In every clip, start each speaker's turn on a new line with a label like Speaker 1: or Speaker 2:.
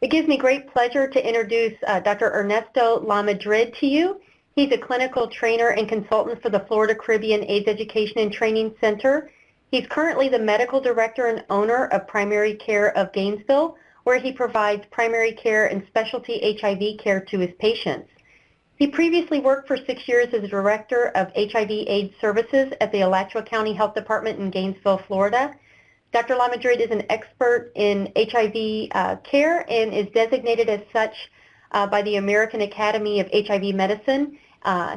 Speaker 1: It gives me great pleasure to introduce Dr. Ernesto Lamadrid to you. He's a clinical trainer and consultant for the Florida Caribbean AIDS Education and Training Center. He's currently the medical director and owner of Primary Care of Gainesville, where he provides primary care and specialty HIV care to his patients. He previously worked for 6 years as a director of HIV/AIDS services at the Alachua County Health Department in Gainesville, Florida. Dr. Lamadrid is an expert in HIV care and is designated as such by the American Academy of HIV Medicine.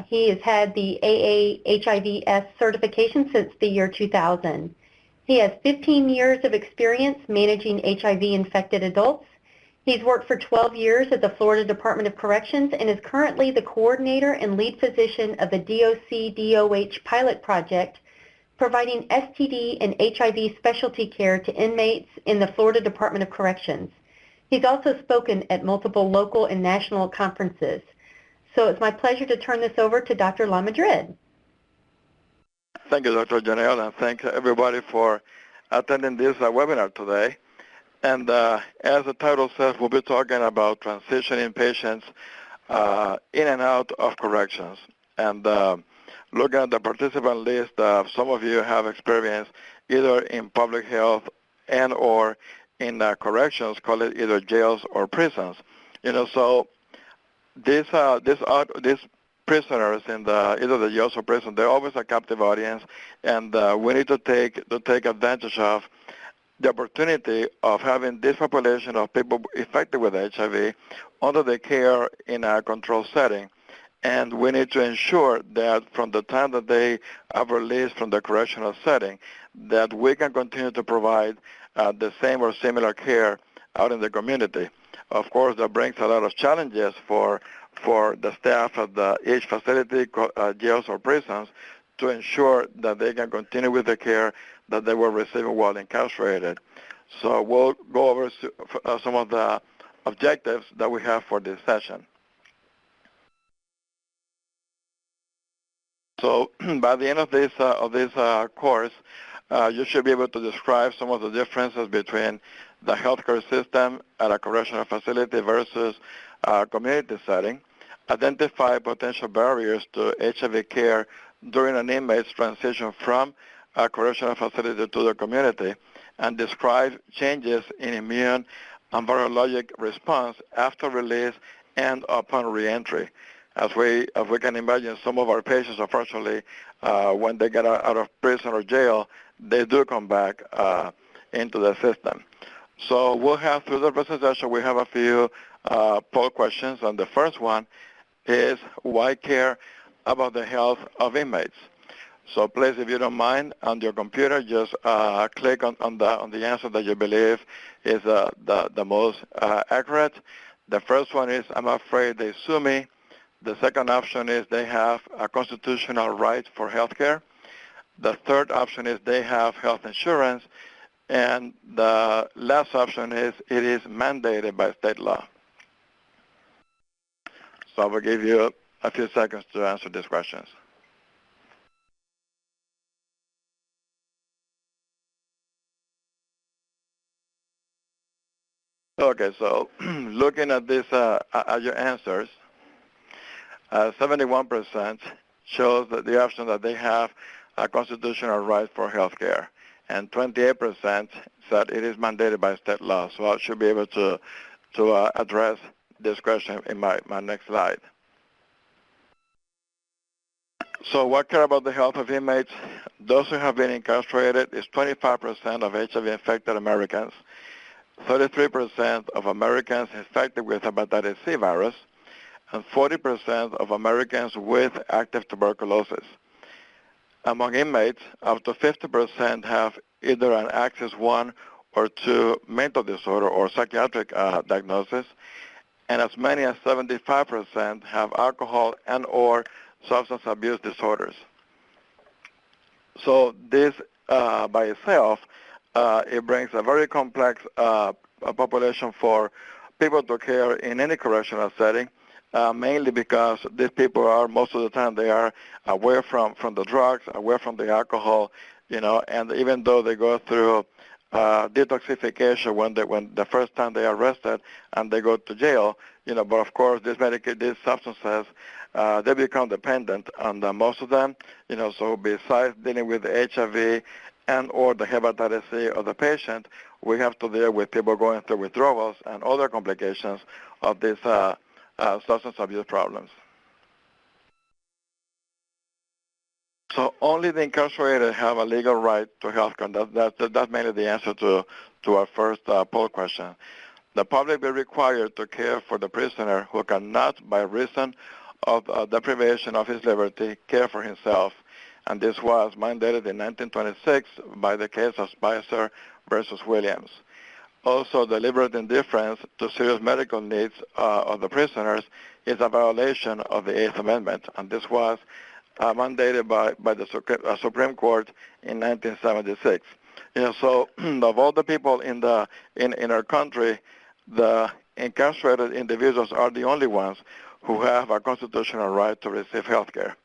Speaker 1: He has had the AA-HIVS certification since the year 2000. He has 15 years of experience managing HIV-infected adults. He's worked for 12 years at the Florida Department of Corrections and is currently the coordinator and lead physician of the DOC-DOH pilot project, providing STD and HIV specialty care to inmates in the Florida Department of Corrections. He's also spoken at multiple local and national conferences. So it's my pleasure to turn this over to Dr. Lamadrid.
Speaker 2: Thank you, Dr. Janelle, and thank everybody for attending this webinar today. And as the title says, we'll be talking about transitioning patients in and out of corrections. And looking at the participant list, some of you have experience either in public health and or in corrections, call it either jails or prisons. You know, so these prisoners in either the jails or prison, they're always a captive audience, and we need to take advantage of the opportunity of having this population of people infected with HIV under the care in a controlled setting. And we need to ensure that from the time that they are released from the correctional setting, that we can continue to provide the same or similar care out in the community. Of course, that brings a lot of challenges for the staff at each facility, jails or prisons, to ensure that they can continue with the care that they were receiving while incarcerated. So we'll go over some of the objectives that we have for this session. So by the end of this course, you should be able to describe some of the differences between the healthcare system at a correctional facility versus a community setting, identify potential barriers to HIV care during an inmate's transition from a correctional facility to the community, and describe changes in immune and virologic response after release and upon reentry. As we can imagine, some of our patients, unfortunately, when they get out of prison or jail, they do come back into the system. So we'll have, through the presentation, we have a few poll questions, and the first one is, why care about the health of inmates? So please, if you don't mind, on your computer, just click on the answer that you believe is the most accurate. The first one is, I'm afraid they sue me. The second option is, they have a constitutional right for health care. The third option is, they have health insurance. And the last option is, it is mandated by state law. So I will give you a few seconds to answer these questions. Okay, so looking at this, at your answers, 71% shows that the option that they have a constitutional right for health care, and 28% said it is mandated by state law. So I should be able to address this question in my next slide. So what care about the health of inmates? Those who have been incarcerated is 25% of HIV-infected Americans, 33% of Americans infected with hepatitis C virus, and 40% of Americans with active tuberculosis. Among inmates, up to 50% have either an Axis 1 or 2 mental disorder or psychiatric diagnosis, and as many as 75% have alcohol and or substance abuse disorders. So this by itself, it brings a very complex population for people to care in any correctional setting, mainly because these people are, most of the time, they are away from the drugs, away from the alcohol, you know, and even though they go through detoxification when the first time they are arrested and they go to jail. But of course these substances they become dependent on most of them. So besides dealing with the HIV and or the hepatitis C of the patient, we have to deal with people going through withdrawals and other complications of these substance abuse problems. So only the incarcerated have a legal right to health care. That's mainly the answer to our first poll question. The public will be required to care for the prisoner who cannot, by reason of deprivation of his liberty, care for himself. And this was mandated in 1926 by the case of Spicer versus Williams. Also, deliberate indifference to serious medical needs of the prisoners is a violation of the Eighth Amendment, and this was mandated by the Supreme Court in 1976. So of all the people in our country, the incarcerated individuals are the only ones who have a constitutional right to receive health care.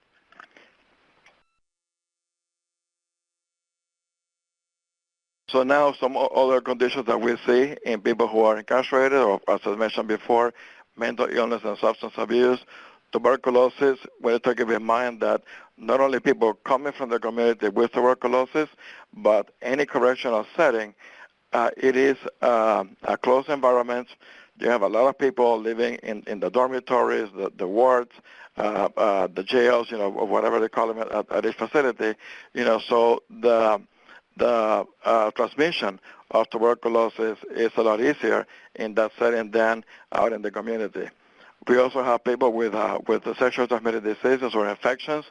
Speaker 2: So now some other conditions that we see in people who are incarcerated, or as I mentioned before, mental illness and substance abuse, tuberculosis. We have to keep in mind that not only people coming from the community with tuberculosis, but any correctional setting, it is a closed environment. You have a lot of people living in the dormitories, the wards, the jails, whatever they call them at each facility. So the transmission of tuberculosis is a lot easier in that setting than out in the community. We also have people with the sexually transmitted diseases or infections,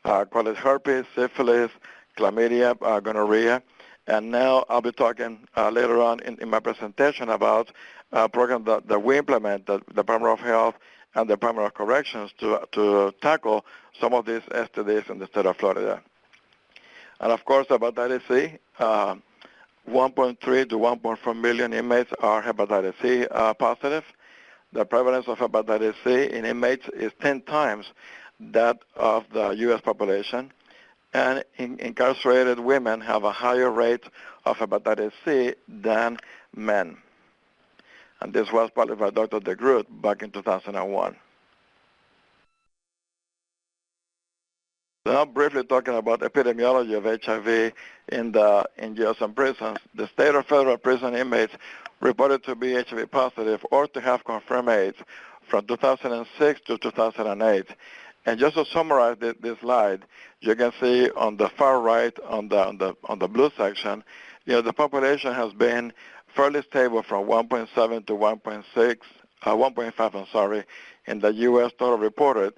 Speaker 2: called it herpes, syphilis, chlamydia, gonorrhea. And now I'll be talking later on in my presentation about a program that we implement, the Department of Health and the Department of Corrections to tackle some of these STDs in the state of Florida. And of course, hepatitis C, 1.3 to 1.4 million inmates are hepatitis C positive. The prevalence of hepatitis C in inmates is 10 times that of the U.S. population. And incarcerated women have a higher rate of hepatitis C than men. And this was published by Dr. DeGroot back in 2001. Now, briefly talking about epidemiology of HIV in jails and prisons, the state or federal prison inmates reported to be HIV positive or to have confirmed AIDS from 2006 to 2008. And just to summarize this slide, you can see on the far right, on the blue section, the population has been fairly stable from 1.7 to 1.5, in the U.S. total reported.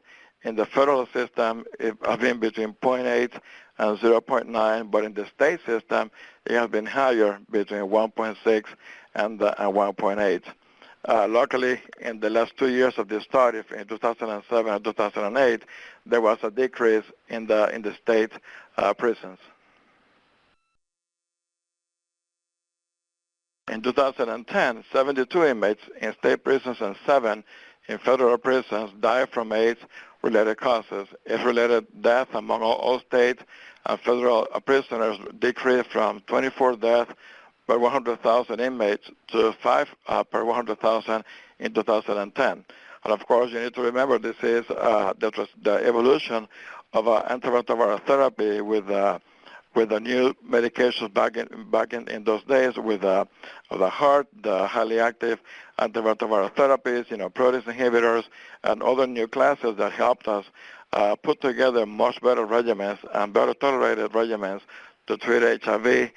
Speaker 2: In the federal system, it has been between 0.8 and 0.9, but in the state system, it has been higher, between 1.6 and 1.8. Luckily, in the last 2 years of this study, in 2007 and 2008, there was a decrease in the state prisons. In 2010, 72 inmates in state prisons and 7 in federal prisons died from AIDS-related causes. AIDS-related deaths among all state and federal prisoners decreased from 24 deaths per 100,000 inmates to 5 per 100,000 in 2010. And of course, you need to remember this is the evolution of antiretroviral therapy with the new medications back in those days with the HART, the highly active antiretroviral therapies, protease inhibitors, and other new classes that helped us put together much better regimens and better tolerated regimens to treat HIV.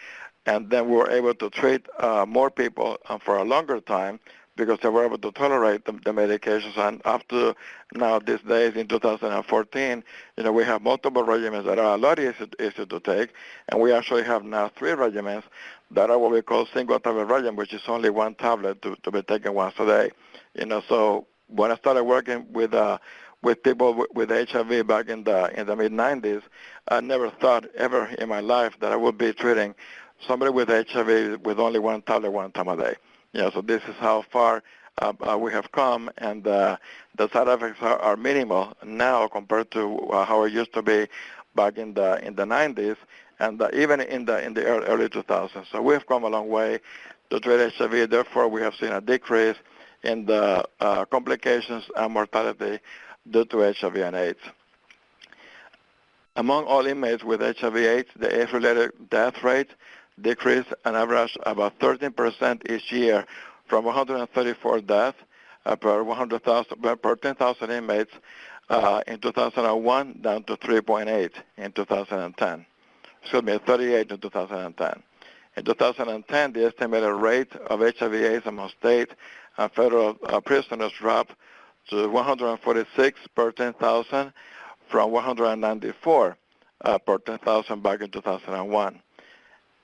Speaker 2: And then we were able to treat more people for a longer time because they were able to tolerate the medications. And up to now, these days in 2014, we have multiple regimens that are a lot easier to take. And we actually have now 3 regimens that are what we call single tablet regimen, which is only 1 tablet to be taken once a day. So when I started working with people with HIV back in the mid-90s, I never thought ever in my life that I would be treating somebody with HIV with only 1 tablet 1 time a day. So this is how far we have come, and the side effects are minimal now compared to how it used to be back in the 90s. and even in the early 2000s. So we've come a long way to treat HIV. Therefore, we have seen a decrease in the complications and mortality due to HIV and AIDS. Among all inmates with HIV/AIDS, the AIDS-related death rate decreased an average about 13% each year, from 134 deaths per 10,000 inmates in 2001 down to 3.8 in 2010. Excuse me, 38 in 2010. In 2010, the estimated rate of HIV/AIDS among state and federal prisoners dropped to 146 per 10,000 from 194 per 10,000 back in 2001.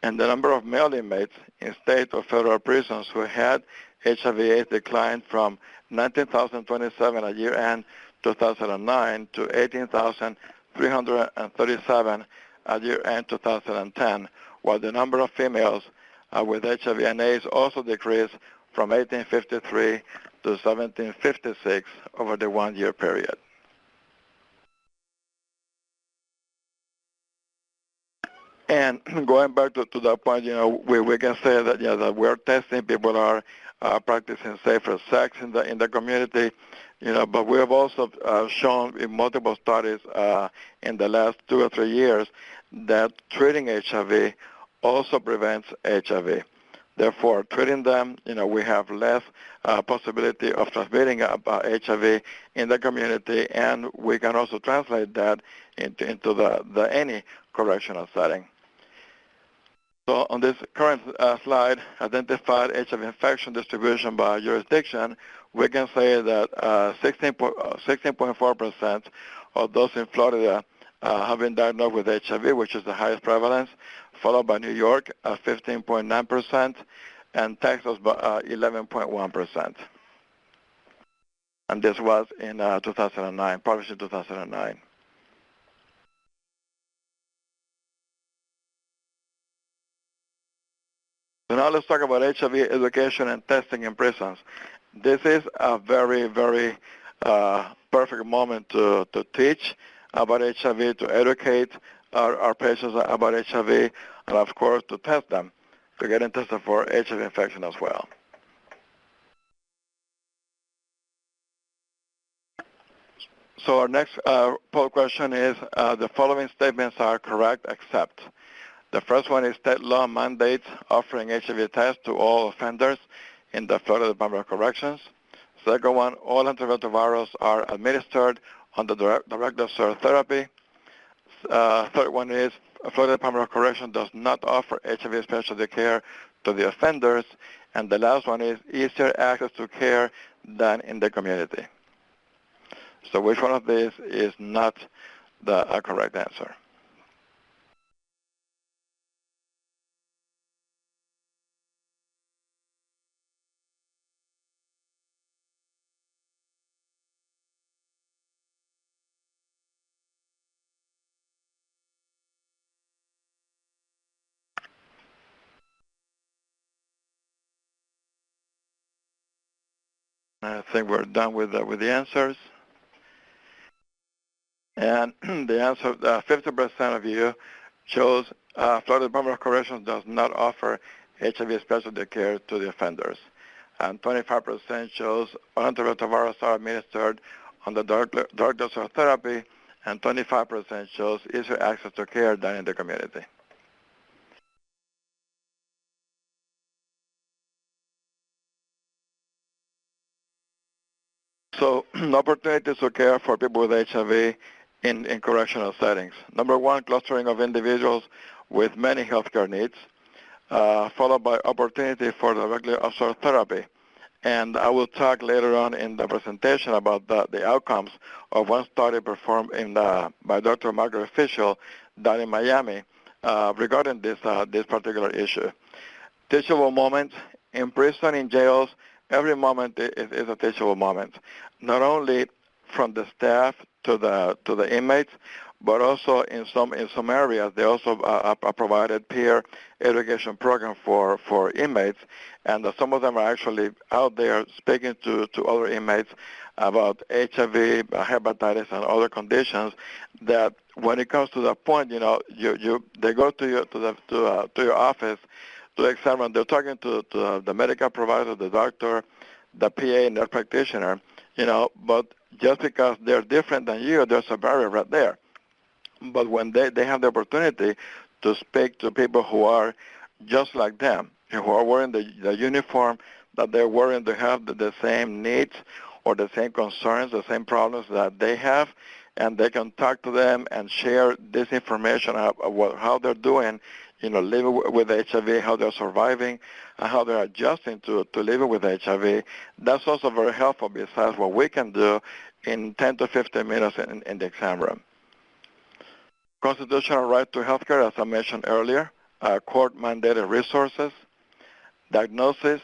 Speaker 2: And the number of male inmates in state or federal prisons who had HIV/AIDS declined from 19,027 at year-end 2009 to 18,337 at year-end 2010, while the number of females with HIV and AIDS also decreased from 1853 to 1756 over the one-year period. And going back to that point, we can say that that we're testing, people are practicing safer sex in the community, but we have also shown in multiple studies in the last 2 or 3 years that treating HIV also prevents HIV. Therefore, treating them, we have less possibility of transmitting HIV in the community, and we can also translate that into the any correctional setting. So on this current slide, identified HIV infection distribution by jurisdiction, we can say that 16.4% of those in Florida have been diagnosed with HIV, which is the highest prevalence, followed by New York at 15.9%, and Texas by 11.1%. And this was in 2009, published in 2009. So now let's talk about HIV education and testing in prisons. This is a very, very perfect moment to teach about HIV, to educate our patients about HIV, and of course to test them, to get them tested for HIV infection as well. So our next poll question is, the following statements are correct except. The first one is state law mandates offering HIV tests to all offenders in the Florida Department of Corrections. Second one, all antiretrovirals are administered under directed observed therapy. Third one is Florida Department of Corrections does not offer HIV specialty care to the offenders. And the last one is easier access to care than in the community. So which one of these is not the correct answer? I think we're done with the answers. And the answer, 50% of you chose Florida Department of Corrections does not offer HIV specialty care to the offenders. And 25% chose antiretrovirals are administered on the drug dose of therapy, and 25% chose easier access to care than in the community. So opportunities to care for people with HIV in correctional settings. Number one, clustering of individuals with many healthcare needs, followed by opportunity for directly observed therapy. And I will talk later on in the presentation about the outcomes of one study performed by Dr. Margaret Fischel down in Miami regarding this particular issue. Teachable moments in prison, in jails, every moment is a teachable moment, not only from the staff to the inmates, but also in some areas they also provided peer education program for inmates, and some of them are actually out there speaking to other inmates about HIV, hepatitis, and other conditions. That when it comes to that point, they go to your office to examine. They're talking to the medical provider, the doctor, the PA, and the practitioner. But just because they're different than you, there's a barrier right there. But when they have the opportunity to speak to people who are just like them, who are wearing the uniform that they're wearing, they have the same needs or the same concerns, the same problems that they have, and they can talk to them and share this information about how they're doing, living with HIV, how they're surviving, and how they're adjusting to living with HIV. That's also very helpful besides what we can do in 10 to 15 minutes in the exam room. Constitutional right to health care, as I mentioned earlier, court-mandated resources, diagnosis,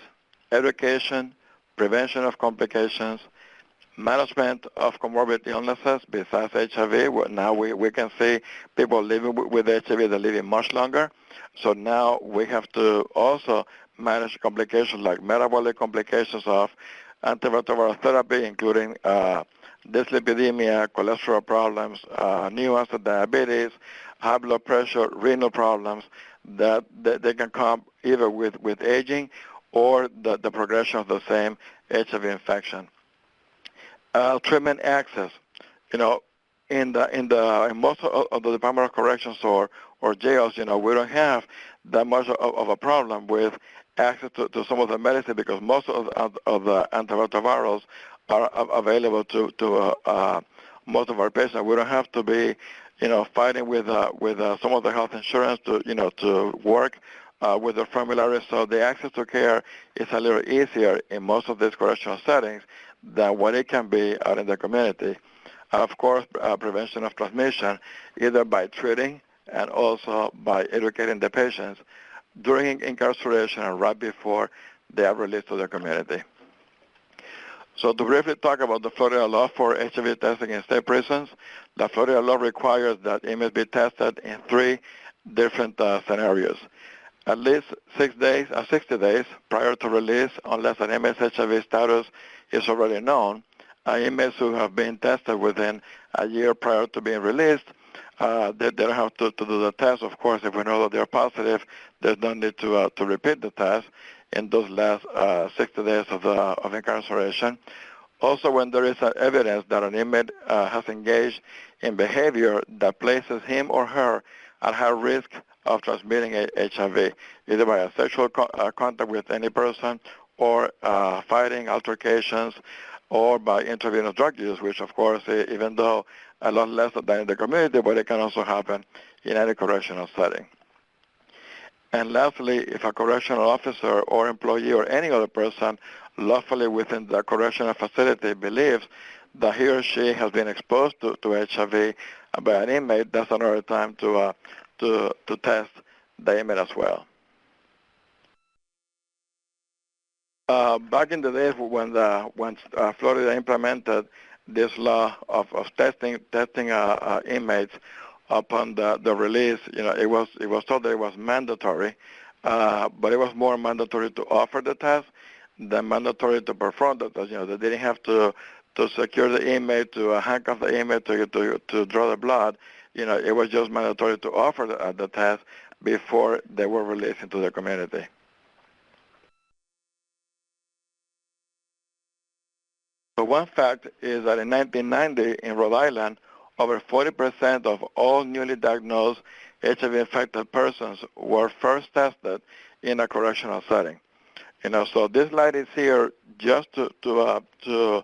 Speaker 2: education, prevention of complications, management of comorbid illnesses besides HIV. Now we can see people living with HIV, they're living much longer. So now we have to also manage complications like metabolic complications of antiretroviral therapy, including dyslipidemia, cholesterol problems, new onset diabetes, high blood pressure, renal problems that they can come either with aging or the progression of the same HIV infection. Treatment access, in most of the Department of Corrections or jails, we don't have that much of a problem with access to some of the medicine because most of the antiretrovirals are available to most of our patients. We don't have to be, fighting with some of the health insurance to work with the formulary. So the access to care is a little easier in most of these correctional settings than what it can be out in the community. Of course, prevention of transmission, either by treating and also by educating the patients during incarceration and right before they are released to the community. So to briefly talk about the Florida law for HIV testing in state prisons, the Florida law requires that inmates be tested in 3 different scenarios. At least 60 days prior to release, unless an inmate's HIV status is already known. Inmates who have been tested within a year prior to being released, they don't have to do the test. Of course, if we know that they're positive, there's no need to repeat the test in those last 60 days of incarceration. Also, when there is evidence that an inmate has engaged in behavior that places him or her at high risk of transmitting HIV, either by a sexual contact with any person or fighting, altercations, or by intravenous drug use, which of course, even though a lot less than in the community, but it can also happen in any correctional setting. And lastly, if a correctional officer or employee or any other person lawfully within the correctional facility believes that he or she has been exposed to HIV by an inmate, that's another time to test the inmate as well. Back in the days when Florida implemented this law of testing inmates upon the release, it was told that it was mandatory, but it was more mandatory to offer the test than mandatory to perform the test. They didn't have to secure the inmate, to handcuff the inmate, to draw the blood. It was just mandatory to offer the test before they were released into the community. So one fact is that in 1990 in Rhode Island, over 40% of all newly diagnosed HIV-infected persons were first tested in a correctional setting. So this slide is here just to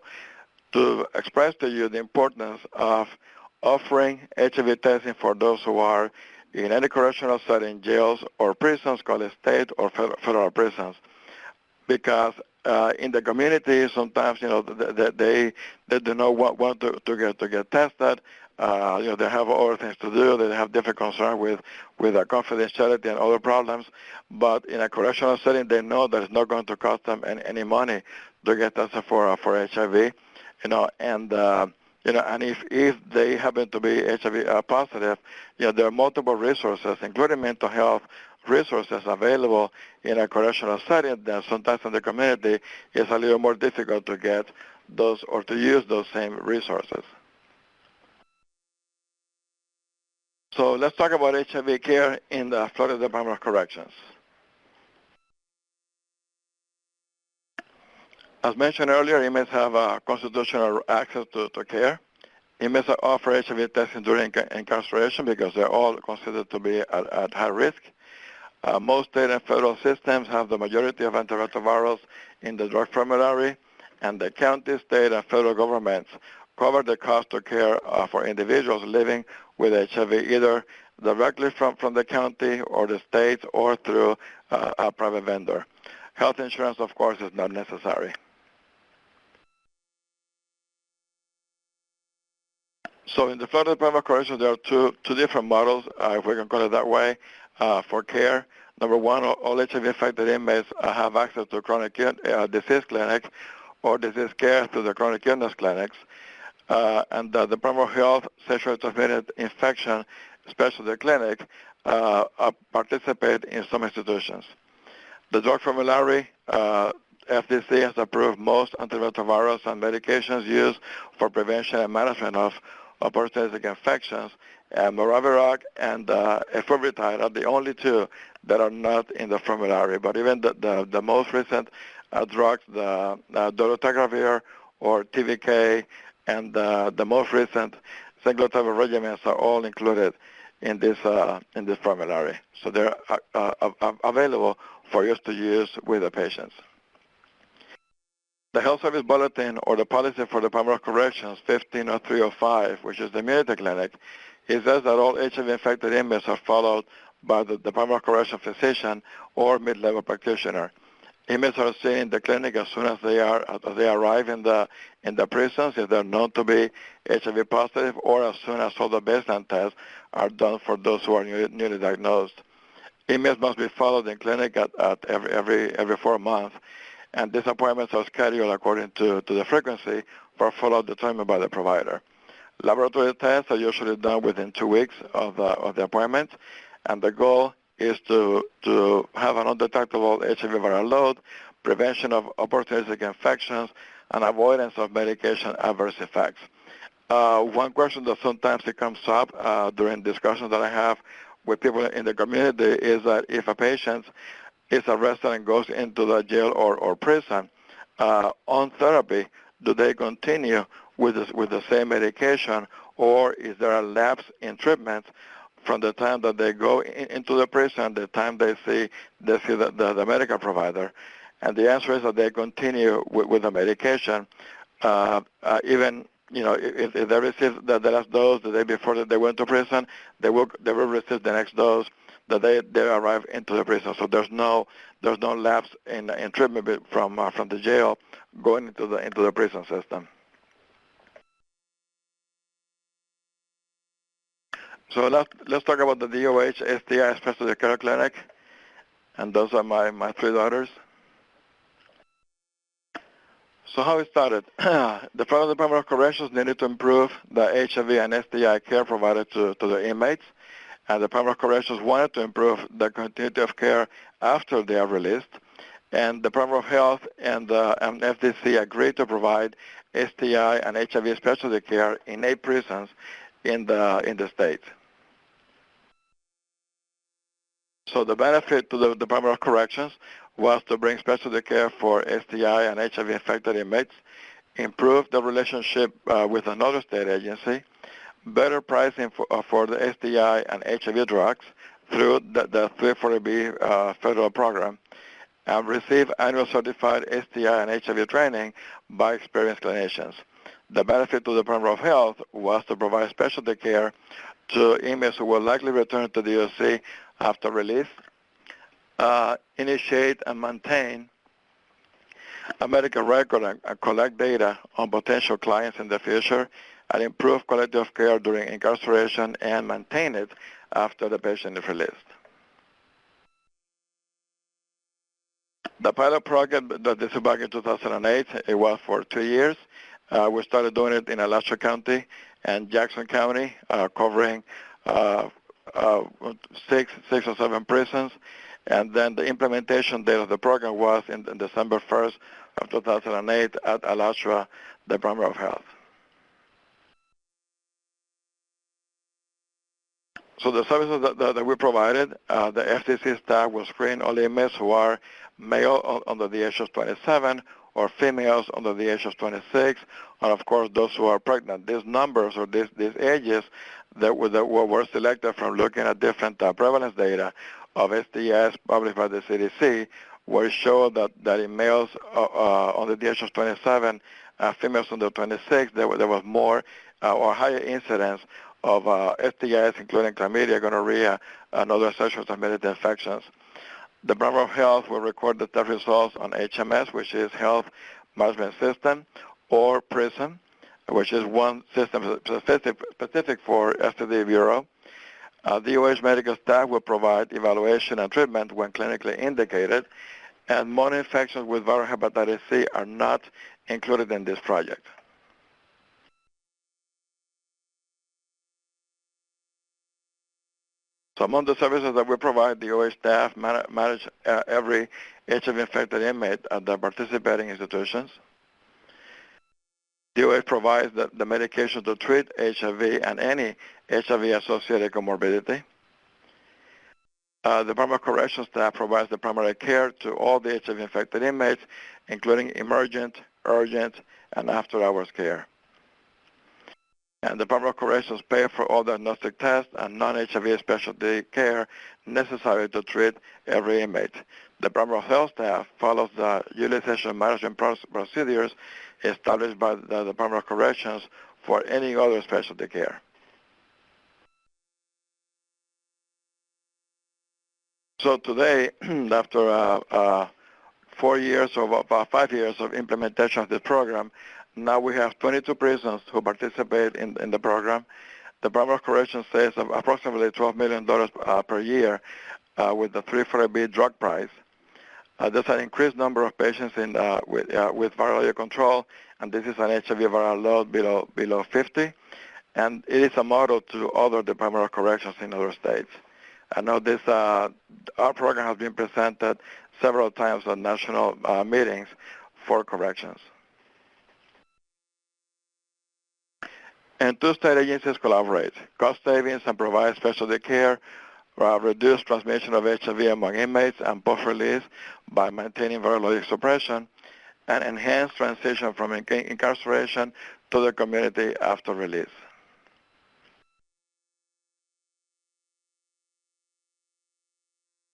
Speaker 2: express to you the importance of offering HIV testing for those who are in any correctional setting, jails or prisons, call it state or federal prisons, because in the community sometimes they do not want to get tested. They have other things to do. They have different concerns with confidentiality and other problems. But in a correctional setting, they know that it's not going to cost them any money to get tested for HIV. And And if they happen to be HIV positive, there are multiple resources, including mental health resources available in a correctional setting that sometimes in the community is a little more difficult to get those or to use those same resources. So let's talk about HIV care in the Florida Department of Corrections. As mentioned earlier, inmates have constitutional access to care. Inmates offer HIV testing during incarceration because they're all considered to be at high risk. Most state and federal systems have the majority of antiretrovirals in the drug formulary, and the county, state, and federal governments cover the cost of care for individuals living with HIV either directly from the county or the state or through a private vendor. Health insurance, of course, is not necessary. So in the Florida Department of Corrections, there are two different models, if we can call it that way, for care. Number one, all HIV-infected inmates have access to chronic disease clinic or disease care through the chronic illness clinics. And the Department of Health Sexually Transmitted Infection Specialty Clinic participate in some institutions. The drug formulary, FDC has approved most antiretrovirals and medications used for prevention and management of opportunistic infections, and Moraviroc and Efovritide are the only two that are not in the formulary. But even the most recent drugs, the dolutegravir or TVK, and the most recent cyclothymic regimens are all included in this formulary. So they're available for us to use with the patients. The Health Service Bulletin, or the policy for the Department of Corrections 150305, which is the immunity clinic, it says that all HIV-infected inmates are followed by the Department of Corrections physician or mid-level practitioner. Inmates are seen in the clinic as soon as they arrive in the prisons if they're known to be HIV positive, or as soon as all the baseline tests are done for those who are newly diagnosed. Inmates must be followed in clinic at every 4 months, and these appointments are scheduled according to the frequency for follow-up determined by the provider. Laboratory tests are usually done within 2 weeks of the appointment, and the goal is to have an undetectable HIV viral load, prevention of opportunistic infections, and avoidance of medication adverse effects. One question that sometimes it comes up during discussions that I have with people in the community is that if a patient is arrested and goes into the jail or prison on therapy, do they continue with the same medication, or is there a lapse in treatment from the time that they go into the prison, the time they see the medical provider? And the answer is that they continue with the medication, even if they receive the last dose the day before they went to prison, they will receive the next dose that they arrive into the prison. So there's no lapse in treatment from the jail going into the prison system. So let's talk about the DOH STI Specialty Care Clinic, and those are my 3 daughters. So how it started? The Florida Department of Corrections needed to improve the HIV and STI care provided to the inmates, and the Department of Corrections wanted to improve the continuity of care after they are released, and the Department of Health and FDC agreed to provide STI and HIV specialty care in 8 prisons in the state. So the benefit to the Department of Corrections was to bring specialty care for STI and HIV-infected inmates, improve the relationship with another state agency, better pricing for the STI and HIV drugs through the 340B federal program, and receive annual certified STI and HIV training by experienced clinicians. The benefit to the Department of Health was to provide specialty care to inmates who will likely return to the DOC after release, initiate and maintain a medical record and collect data on potential clients in the future, and improve quality of care during incarceration and maintain it after the patient is released. The pilot project, this is back in 2008, it was for 2 years. We started doing it in Alachua County and Jackson County, covering 6 or 7 prisons. And then the implementation date of the program was in December 1st of 2008 at Alachua Department of Health. So the services that we provided, the FCC staff will screen all inmates who are male under the age of 27 or females under the age of 26, and of course those who are pregnant. These numbers or these ages that were selected from looking at different prevalence data of STIs published by the CDC, where it showed that in males under the age of 27, females under 26, there was more or higher incidence of STIs, including chlamydia, gonorrhea, and other sexually transmitted infections. The Department of Health will record the test results on HMS, which is Health Management System, or PRISM, which is one system specific for STD Bureau. DOH medical staff will provide evaluation and treatment when clinically indicated, and mono infections with viral hepatitis C are not included in this project. So among the services that we provide, the OH staff manage every HIV-infected inmate at the participating institutions. The OH provides the medication to treat HIV and any HIV-associated comorbidity. The Department of Corrections staff provides the primary care to all the HIV-infected inmates, including emergent, urgent, and after-hours care. And the Department of Corrections pay for all diagnostic tests and non-HIV specialty care necessary to treat every inmate. The Department of Health staff follows the utilization management procedures established by the Department of Corrections for any other specialty care. So today, after 4 years or about 5 years of implementation of this program, now we have 22 prisons who participate in the program. The Department of Corrections saves approximately $12 million per year with the 340B drug price. There's an increased number of patients with virologic control, and this is an HIV viral load below 50. And it is a model to other Department of Corrections in other states. I know this, our program has been presented several times at national meetings for corrections. And 2 state agencies collaborate. Cost savings and provide specialty care, reduce transmission of HIV among inmates and post-release by maintaining virologic suppression, and enhance transition from incarceration to the community after release.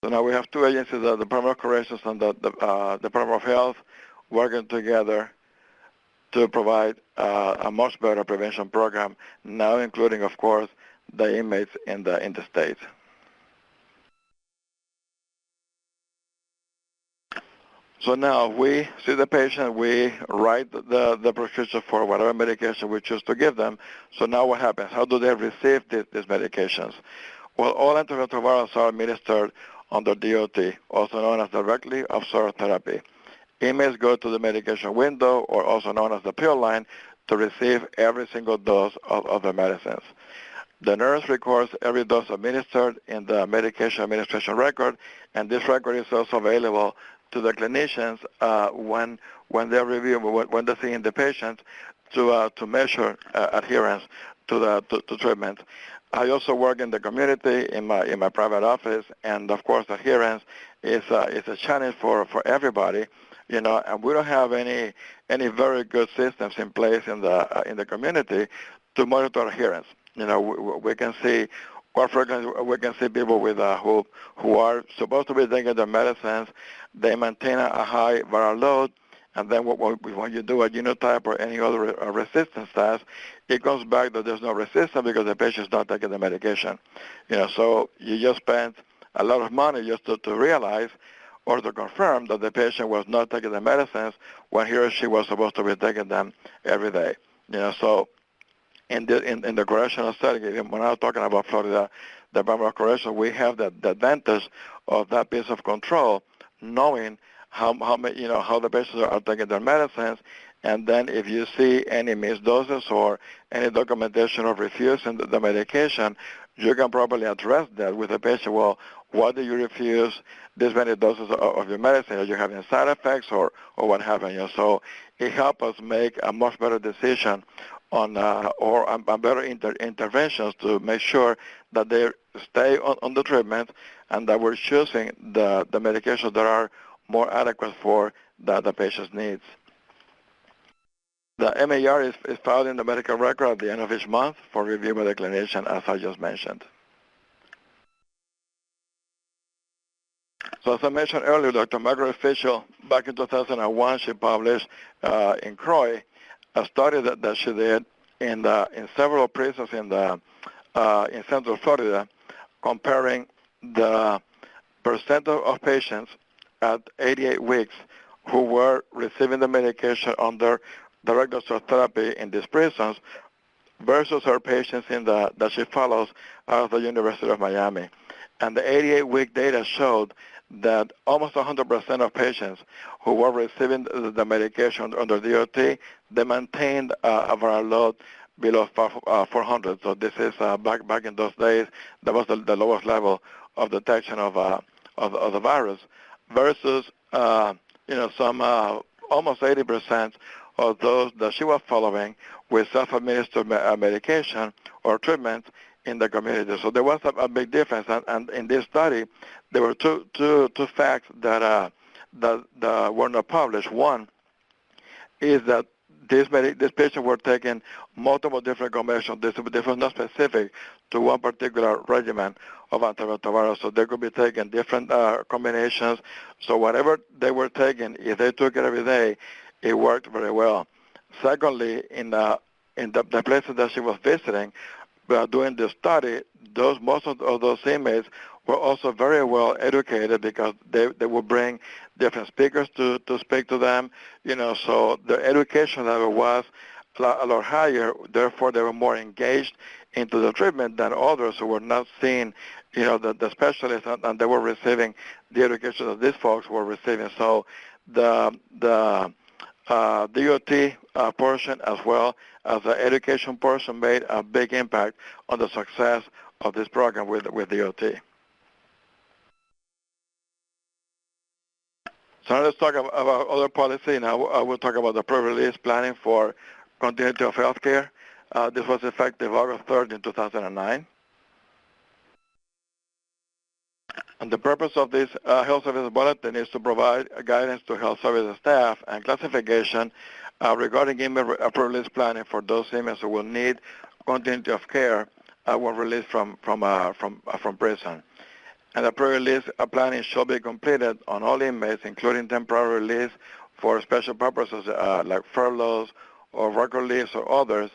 Speaker 2: So now we have 2 agencies, the Department of Corrections and the Department of Health, working together to provide a much better prevention program, now including, of course, the inmates in the state. So now we see the patient, we write the prescription for whatever medication we choose to give them. So now what happens? How do they receive these medications? Well, all antiretrovirals are administered under DOT, also known as directly observed therapy. Inmates go to the medication window, or also known as the pill line, to receive every single dose of the medicines. The nurse records every dose administered in the medication administration record, and this record is also available to the clinicians when they're reviewing, when they're seeing the patient, to measure adherence to treatment. I also work in the community in my private office, and of course adherence is a challenge for everybody, you know, and we don't have any very good systems in place in the community to monitor adherence. You know, we can see quite frequently we can see people with who are supposed to be taking their medicines, they maintain a high viral load, and then when you do a genotype or any other resistance test, it comes back that there's no resistance because the patient's not taking the medication. You know, so you just spent a lot of money just to realize or to confirm that the patient was not taking the medicines when he or she was supposed to be taking them every day. You know, so in the correctional setting, when I'm talking about Florida Department of Corrections, we have the advantage of that piece of control, knowing how the patients are taking their medicines, And then if you see any missed doses or any documentation of refusing the medication, you can probably address that with the patient. Well, why do you refuse this many doses of your medicine? Are you having side effects or what happened? So it helps us make a much better decision on better interventions to make sure that they stay on the treatment and that we're choosing the medications that are more adequate for the patient's needs. The MAR is filed in the medical record at the end of each month for review by the clinician, as I just mentioned. So as I mentioned earlier, Dr. Margaret Fischel, back in 2001, she published in CROI a study that she did in several prisons in Central Florida, comparing the percent of patients at 88 weeks who were receiving the medication under direct dose therapy in these prisons versus her patients that she follows out of the University of Miami. And the 88-week data showed that almost 100% of patients who were receiving the medication under DOT, they maintained a viral load below 400. So this is back in those days, that was the lowest level of detection of the virus, versus some almost 80% of those that she was following with self-administered medication or treatment in the community. So there was a big difference, and in this study, there were two facts that were not published. One is that these patients were taking multiple different combinations. This was not specific to one particular regimen of antiretrovirals, so they could be taking different combinations. So whatever they were taking, if they took it every day, it worked very well. Secondly, in the places that she was visiting, doing the study, most of those inmates were also very well educated because they would bring different speakers to speak to them, so the education level was a lot higher. Therefore, they were more engaged into the treatment than others who were not seeing, the specialists, and they were receiving the education that these folks were receiving. So the DOT portion as well as the education portion made a big impact on the success of this program with DOT. So now let's talk about other policy. Now I will talk about the pre-release planning for continuity of health care. This was effective August 3rd in 2009. And the purpose of this health service bulletin is to provide guidance to health services staff and classification regarding inmate pre-release planning for those inmates who will need continuity of care when released from prison. And the pre-release planning shall be completed on all inmates, including temporary release for special purposes like furloughs or work release or others,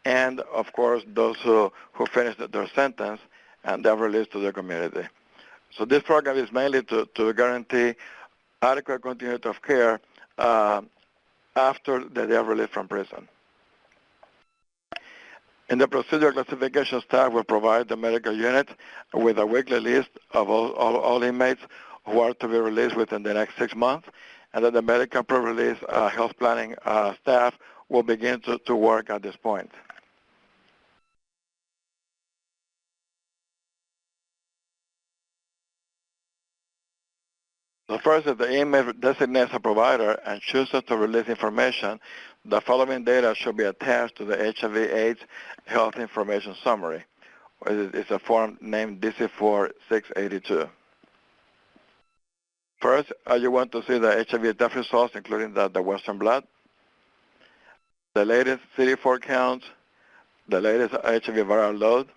Speaker 2: and of course those who finish their sentence and they're released to the community. So this program is mainly to guarantee adequate continuity of care after they are released from prison. In the procedure classification, staff will provide the medical unit with a weekly list of all inmates who are to be released within the next 6 months, and then the medical pre-release health planning staff will begin to work at this point. The first is the inmate designates a provider and chooses to release information. The following data should be attached to the HIV/AIDS Health Information Summary. It's a form named DC-4682. First, you want to see the HIV test results, including the Western blot, the latest CD4 counts, the latest HIV viral load,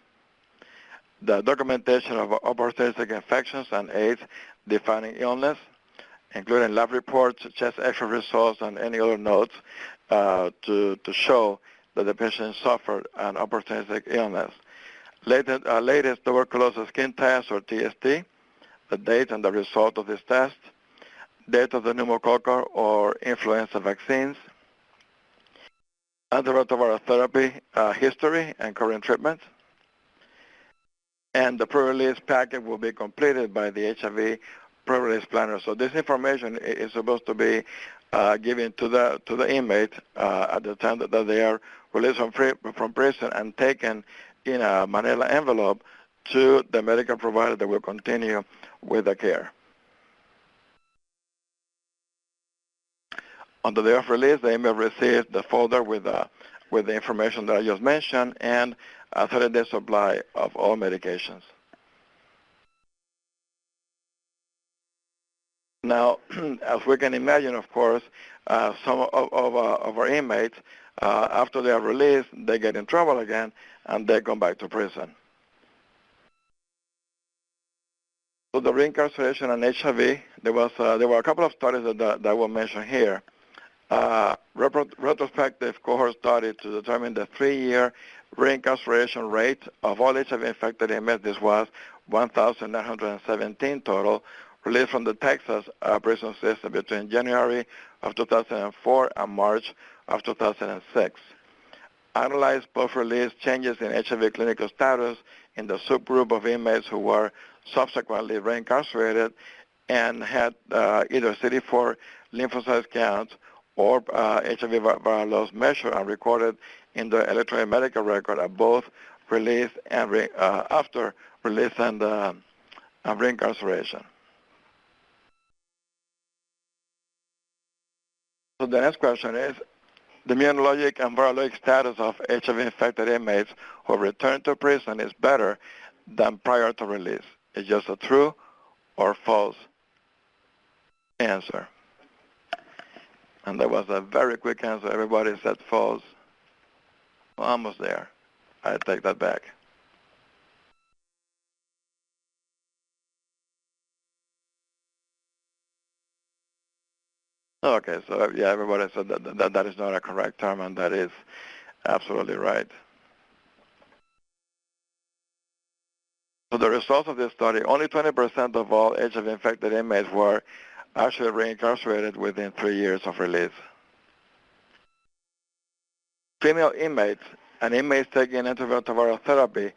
Speaker 2: the documentation of opportunistic infections and AIDS defining illness, including lab reports, chest X-ray results, and any other notes to show that the patient suffered an opportunistic illness. Latest tuberculosis skin test or TST, the date and the result of this test, date of the pneumococcal or influenza vaccines, antiretroviral therapy history and current treatment, and the pre-release packet will be completed by the HIV pre-release planner. So this information is supposed to be given to the inmate at the time that they are released from prison and taken in a manila envelope to the medical provider that will continue with the care. On the day of release, the inmate receives the folder with the information that I just mentioned and a 30-day supply of all medications. Now, as we can imagine, of course, some of our inmates, after they are released, they get in trouble again, and they come back to prison. So the reincarceration and HIV, there were a couple of studies that I will mention here. Retrospective cohort study to determine the 3-year reincarceration rate of all HIV-infected inmates. This was 1,917 total, released from the Texas prison system between January of 2004 and March of 2006. Analyzed post-release changes in HIV clinical status in the subgroup of inmates who were subsequently reincarcerated and had either CD4 lymphocyte counts or HIV viral loads measured and recorded in the electronic medical record of both release and after release and reincarceration. So the next question is, the immunologic and virologic status of HIV-infected inmates who return to prison is better than prior to release. Is just a true or false answer? And that was a very quick answer. Everybody said false. Well, almost there. I take that back. Okay, so yeah, everybody said that is not a correct term, and that is absolutely right. So the results of this study, only 20% of all HIV-infected inmates were actually reincarcerated within 3 years of release. Female inmates and inmates taking antiretroviral therapy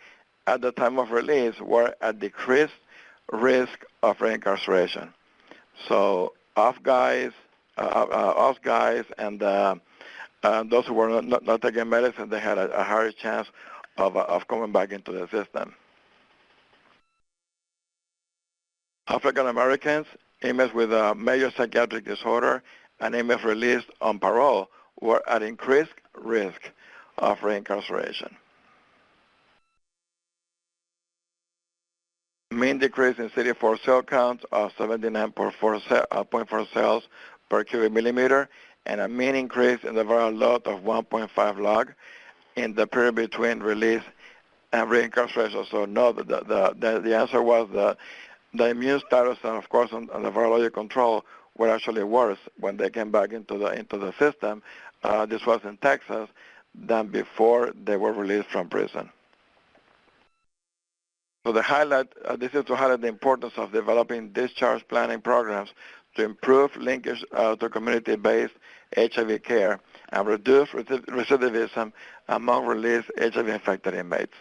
Speaker 2: at the time of release were at decreased risk of reincarceration. So off guys and those who were not taking medicine, they had a higher chance of coming back into the system. African Americans, inmates with a major psychiatric disorder, and inmates released on parole were at increased risk of reincarceration. Mean decrease in CD4 cell count of 79.4 cells per cubic millimeter, and a mean increase in the viral load of 1.5 log in the period between release and reincarceration. So no, the answer was the immune status and, of course, and the virologic control were actually worse when they came back into the system. This was in Texas than before they were released from prison. So the highlight, this is to highlight the importance of developing discharge planning programs to improve linkage to community-based HIV care and reduce recidivism among released HIV-infected inmates.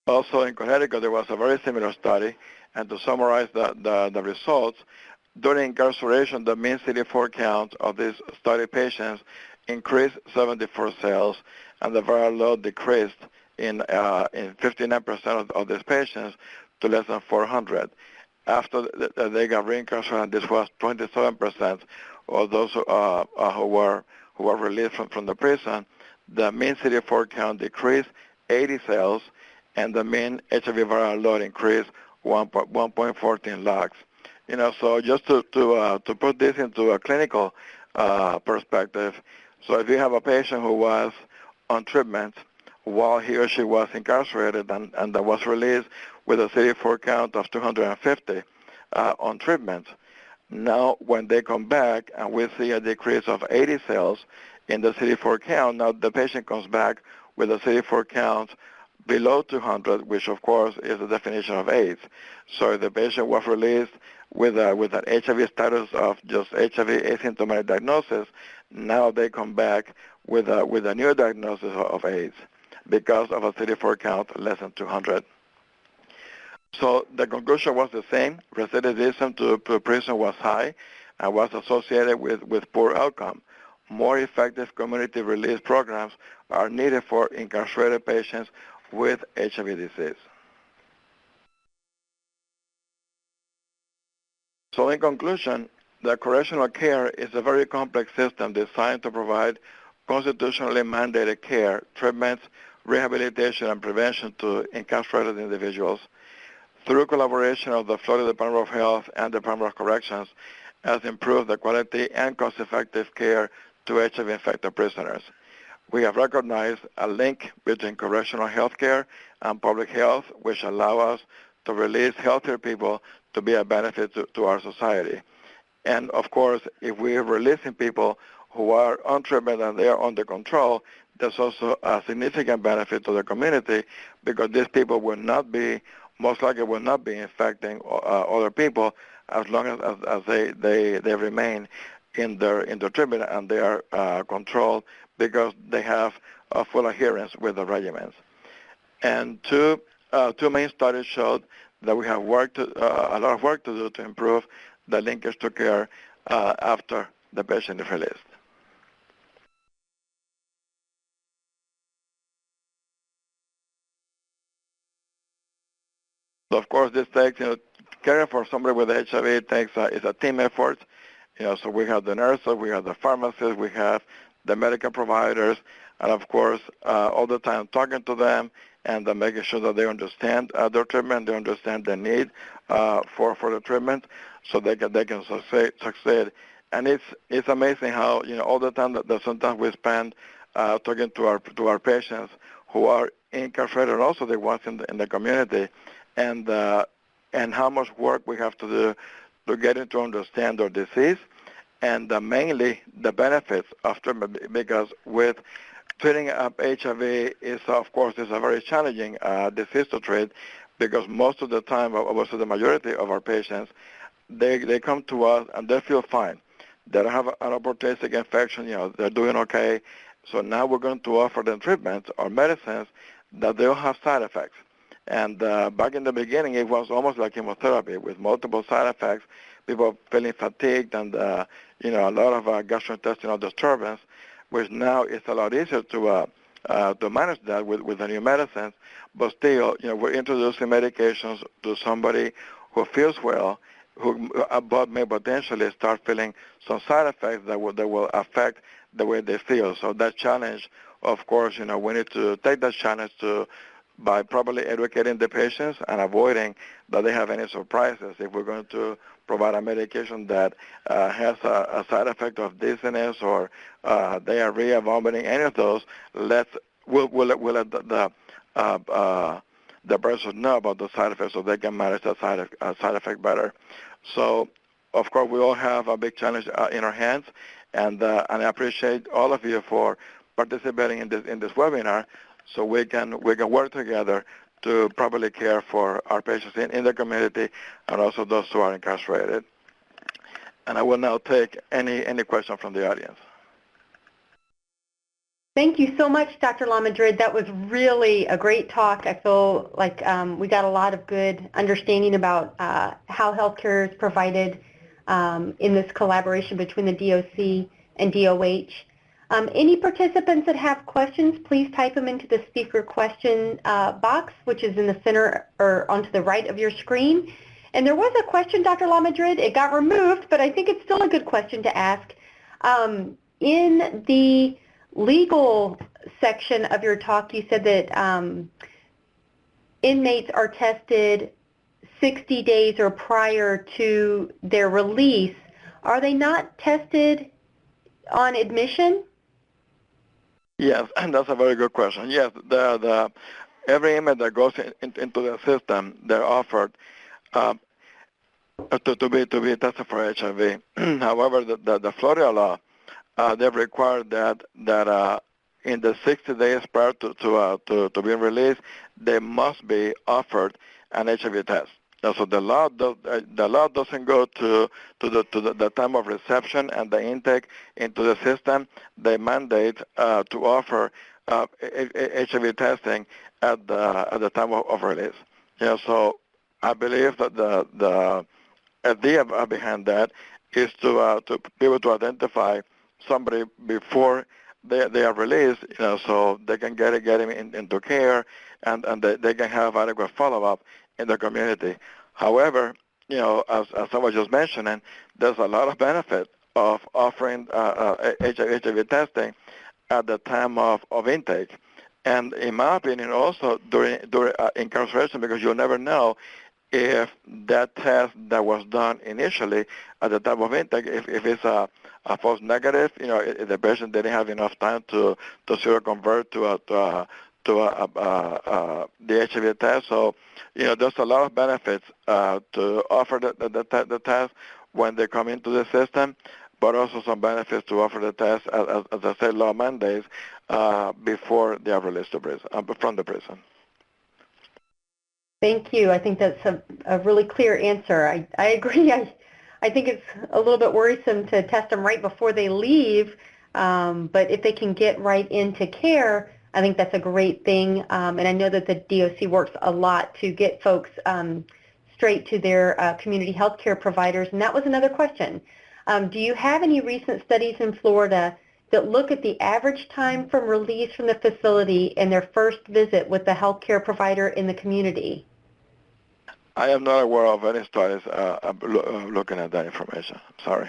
Speaker 2: Also in Connecticut, there was a very similar study, and to summarize the results, during incarceration, the mean CD4 count of these study patients increased 74 cells, and the viral load decreased in 59% of these patients to less than 400. After they got reincarcerated, this was 27% of those who were released from the prison. The mean CD4 count decreased 80 cells, and the mean HIV viral load increased 1.14 logs. You know, so just to put this into a clinical perspective, so if you have a patient who was on treatment while he or she was incarcerated and that was released with a CD4 count of 250 on treatment, now when they come back and we see a decrease of 80 cells in the CD4 count, now the patient comes back with a CD4 count below 200, which of course is the definition of AIDS. So if the patient was released with an HIV status of just HIV asymptomatic diagnosis, now they come back with a new diagnosis of AIDS because of a CD4 count less than 200. So the conclusion was the same. Recidivism to prison was high and was associated with poor outcome. More effective community release programs are needed for incarcerated patients with HIV disease. So in conclusion, the correctional care is a very complex system designed to provide constitutionally mandated care, treatments, rehabilitation, and prevention to incarcerated individuals. Through collaboration of the Florida Department of Health and Department of Corrections, has improved the quality and cost-effective care to HIV-infected prisoners. We have recognized a link between correctional health care and public health, which allow us to release healthier people to be a benefit to our society. And of course, if we are releasing people who are on treatment and they are under control, there's also a significant benefit to the community because these people will not be, most likely will not be infecting other people as long as they remain in their treatment and they are controlled because they have a full adherence with the regimens. And two main studies showed that we have a lot of work to do to improve the linkage to care after the patient is released. So of course, this takes, caring for somebody with HIV is a team effort. So we have the nurses, we have the pharmacists, we have the medical providers, and of course, all the time talking to them and making sure that they understand their treatment, they understand the need for the treatment, so they can succeed. And it's amazing how all the time that sometimes we spend talking to our patients who are incarcerated, and also the ones in the community, and how much work we have to do to get them to understand their disease, and mainly the benefits of treatment, because with treating up HIV is a very challenging disease to treat, because most of the time, also the majority of our patients, they come to us and they feel fine. They don't have an opportunistic infection, they're doing okay. So now we're going to offer them treatments or medicines that they don't have side effects. And back in the beginning, it was almost like chemotherapy with multiple side effects, people feeling fatigued and, a lot of gastrointestinal disturbance, which now is a lot easier to manage that with the new medicines. But still, we're introducing medications to somebody who feels well, who but may potentially start feeling some side effects that will affect the way they feel. So that challenge, of course, we need to take that challenge by properly educating the patients and avoiding that they have any surprises. If we're going to provide a medication that has a side effect of dizziness or diarrhea, vomiting, any of those, we'll let the person know about the side effects so they can manage the side effect better. So, of course, we all have a big challenge in our hands, and I appreciate all of you for participating in this webinar, so we can work together to properly care for our patients in the community and also those who are incarcerated. And I will now take any question from the audience.
Speaker 1: Thank you so much, Dr. Lamadrid. That was really a great talk. I feel like we got a lot of good understanding about how healthcare is provided in this collaboration between the DOC and DOH. Any participants that have questions, please type them into the speaker question box, which is in the center or onto the right of your screen. And there was a question, Dr. Lamadrid. It got removed, but I think it's still a good question to ask. In the legal section of your talk, you said that inmates are tested 60 days or prior to their release. Are they not tested on admission?
Speaker 2: Yes, and that's a very good question. Yes, every inmate that goes into the system, they're offered to be tested for HIV. However, the Florida law, they've required that in the 60 days prior to being released, they must be offered an HIV test. So the law doesn't go to the time of reception and the intake into the system. They mandate to offer HIV testing at the time of release. So I believe that the idea behind that is to be able to identify somebody before they are released, so they can get him into care, and they can have adequate follow-up in the community. However, as I was just mentioning, there's a lot of benefit of offering HIV testing at the time of intake. And in my opinion, also during incarceration, because you'll never know if that test that was done initially at the time of intake, if it's a false negative, if the patient didn't have enough time to seroconvert to the HIV test. So, there's a lot of benefits to offer the test when they come into the system, but also some benefits to offer the test, as I said, law mandates before they are released to prison, from the prison.
Speaker 1: Thank you. I think that's a really clear answer. I agree. I think it's a little bit worrisome to test them right before they leave, but if they can get right into care, I think that's a great thing. And I know that the DOC works a lot to get folks straight to their community health care providers. And that was another question. Do you have any recent studies in Florida that look at the average time from release from the facility and their first visit with the health care provider in the community?
Speaker 2: I am not aware of any studies looking at that information. Sorry.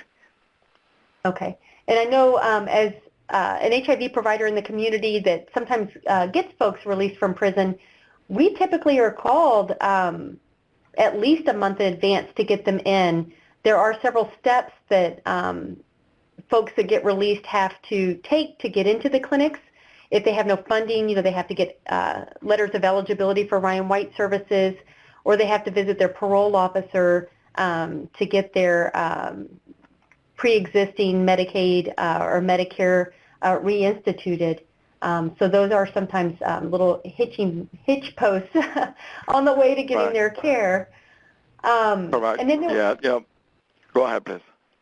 Speaker 1: Okay. And I know as an HIV provider in the community that sometimes gets folks released from prison, we typically are called at least a month in advance to get them in. There are several steps that folks that get released have to take to get into the clinics. If they have no funding, they have to get letters of eligibility for Ryan White services, or they have to visit their parole officer to get their pre-existing Medicaid or Medicare reinstituted. So those are sometimes little hitch posts on the way to getting their care.
Speaker 2: Correct.
Speaker 1: And then
Speaker 2: Go ahead, please.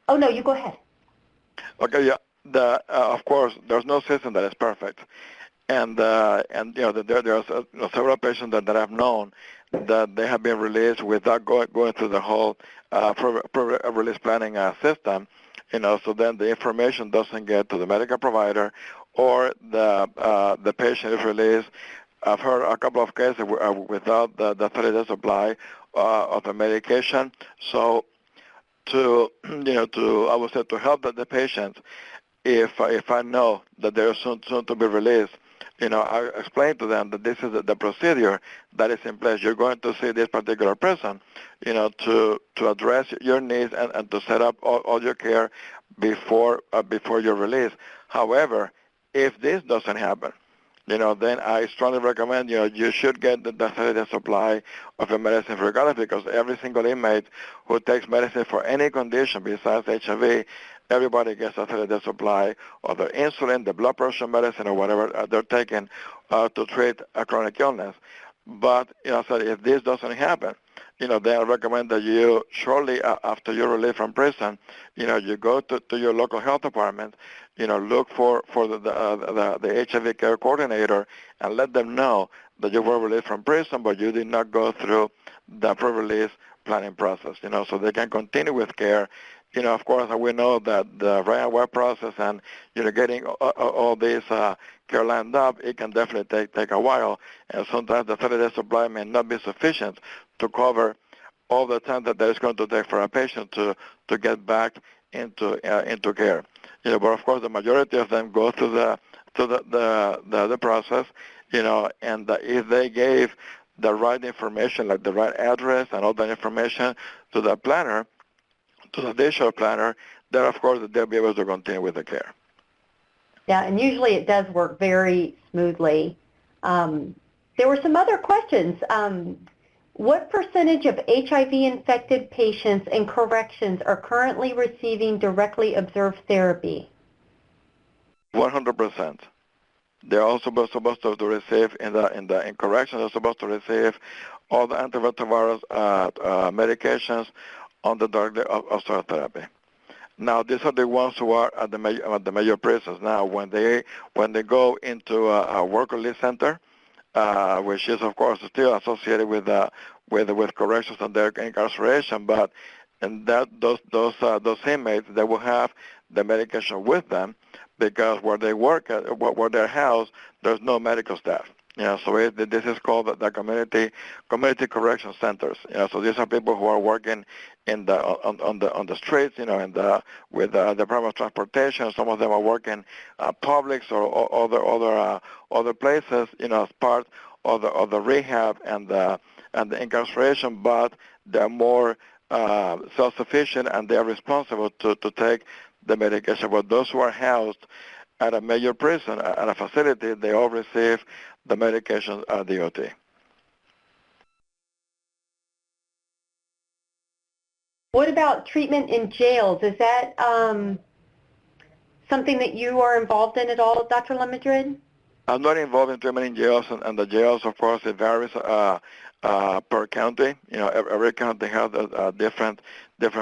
Speaker 1: Oh no, you go ahead.
Speaker 2: Okay. Yeah. Of course, there's no system that is perfect, and there are several patients that I've known that they have been released without going through the whole release planning system. So then the information doesn't get to the medical provider, or the patient is released. I've heard a couple of cases without the 30-day supply of the medication. So I would say to help the patient, if I know that they're soon to be released, I explain to them that this is the procedure that is in place. You're going to see this particular person, to address your needs and to set up all your care before you're released. However, if this doesn't happen, then I strongly recommend, you should get the 30-day supply of your medicine regardless, because every single inmate who takes medicine for any condition besides HIV, everybody gets a 30-day supply of their insulin, the blood pressure medicine, or whatever they're taking to treat a chronic illness. But, so if this doesn't happen, then I recommend that you, shortly after you're released from prison, you go to your local health department, look for the HIV care coordinator, and let them know that you were released from prison, but you did not go through the pre-release planning process, so they can continue with care. Of course, we know that the Ryan White process and, getting all these care lined up, it can definitely take a while. And sometimes the 30-day supply may not be sufficient to cover all the time that it's going to take for a patient to get back into care. But of course, the majority of them go through the process, and if they gave the right information, like the right address and all that information to the planner, to the day shift planner, then of course they'll be able to continue with the care.
Speaker 1: Yeah, and usually it does work very smoothly. There were some other questions. What percentage of HIV-infected patients in corrections are currently receiving directly observed therapy?
Speaker 2: 100%. They're also supposed to receive in corrections. They're supposed to receive all the antiretrovirus medications on the directly observed therapy. Now, these are the ones who are at the major prisons. Now, when they go into a work release center, which is of course still associated with corrections and their incarceration, but and that those inmates, they will have the medication with them because where they work at, where they're housed, there's no medical staff. So this is called the community correction centers. So these are people who are working in the on the streets, and with the Department of Transportation. Some of them are working Publix or other places, as part of the rehab and the incarceration, but they're more self-sufficient and they are responsible to take the medication. But those who are housed at a major prison, at a facility, they all receive the medication DOT.
Speaker 1: What about treatment in jails? Is that something that you are involved in at all, Dr. LaMadrid?
Speaker 2: I'm not involved in treatment in jails, and the jails, of course, it varies per county. Every county has different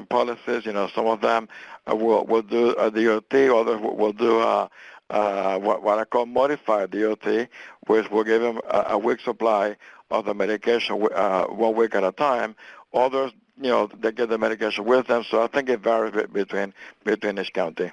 Speaker 2: policies. Some of them will do a DOT, others will do what I call modified DOT, which will give them a week's supply of the medication 1 week at a time. Others, they get the medication with them. So I think it varies between each county.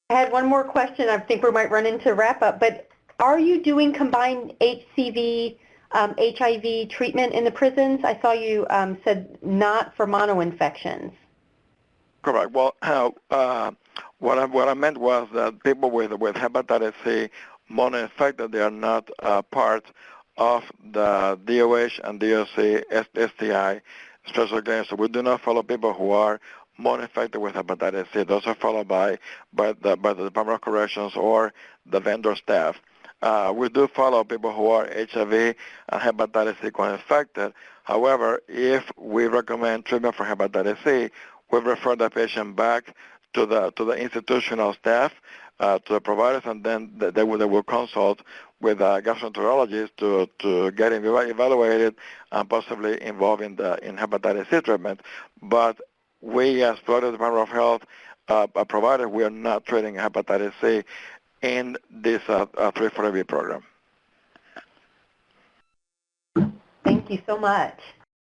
Speaker 1: I had one more question. I think we might run into wrap up, but are you doing combined HCV, HIV treatment in the prisons? I saw you said not for mono-infections.
Speaker 2: Correct. Well, what I meant was that people with hepatitis C mono-infected, they are not part of the DOH and DOC STI special claims. So we do not follow people who are mono-infected with hepatitis C. Those are followed by the Department of Corrections or the vendor staff. We do follow people who are HIV and hepatitis C co-infected. However, if we recommend treatment for hepatitis C, we refer the patient back to the institutional staff, to the providers, and then they will consult with a gastroenterologist to get evaluated and possibly involved in hepatitis C treatment. But we, as Florida Department of Health provider, we are not treating hepatitis C in this 340B program.
Speaker 1: Thank you so much.